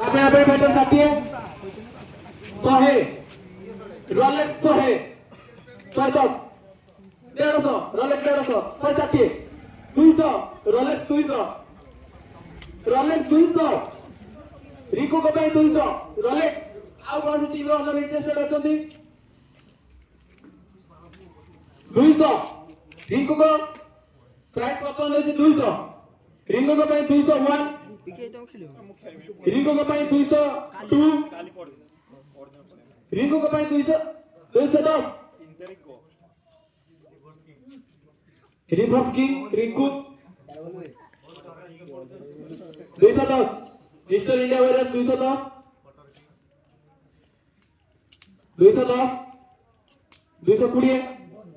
ଆମେ ଏବେ ଫାଇଟର ଷାଠିଏ 100 ରୋଲେକ୍ସ 100 110 150 ରୋଲେକ୍ସ 150 160 200 ରୋଲେକ୍ସ 200 रोलेक्स 200 रिको को पे 200 रोलेक्स आउ कोन टीम रो अंदर इंटरेस्टेड अछंती 200 रिको को प्राइस कत लेछि 200 रिको को पे 201 रिको को पे 202 रिको को पे 200 210 रिवर्स किंग रिको 210 mister India virus 210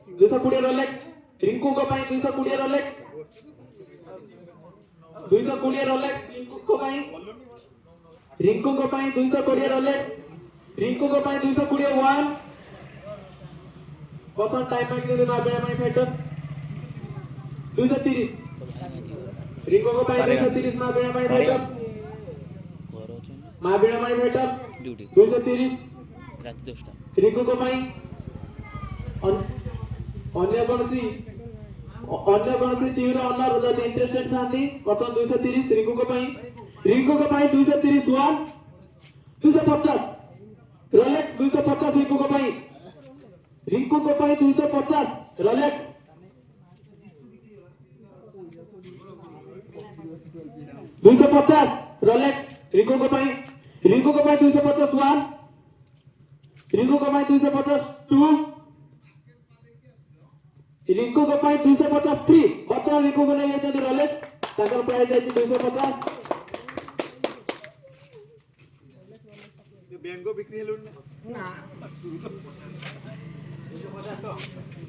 220 Rolex Rinku को पाई 220 रोलेक्स 220 रोलेक्स रिंकू को पाई 220 रोलेक्स रिंकू को पाई 220 1 कौन टाइम में के ना बे माय फाइटर 230 रिंको को पाई 230 मा बेड़ा माई फाइटर मा बेड़ा माई फाइटर 230 रात 10टा रिंको को पाई अन्य कोनसी टीम रो ऑनर जदि इंटरेस्टेड थांती कतन 230 रिंको को पाई 230 1 250 रोलेक्स 250 रिंको को पाई 250 रोलेक्स 250 रोलेक्स रिंको को पाई 250 1 रिंको को पाई 250 2 रिंको को पाई 250 3 बता रिंको को नहीं लेते रोलेक्स ताकर प्राइस है 250 बेंगो बिक्री हेलु ना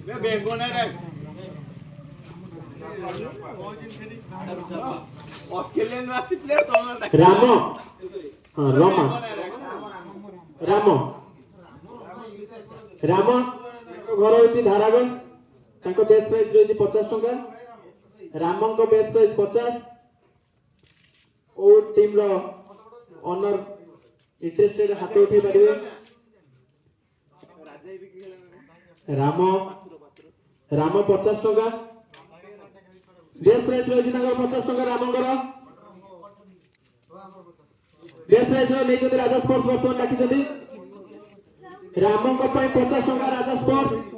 बे बेंगो ना रे ऑस्ट्रेलियन वासी प्लेयर तो रामो हां रामो घर होती धारागंज तांको बेस्ट प्राइस रही 50 टका रामन को बेस्ट प्राइस 50 ओ टीम रो ऑनर इंटरेस्टेड हाथ उठे परिवे रामो 50 टका बेस्ट प्राइस रही 50 टका रामंगर बेस्ट प्राइस नहीं जदि राजा स्पोर्ट्स बर्तमान डाकी रामन को 50 टका राजा स्पोर्ट्स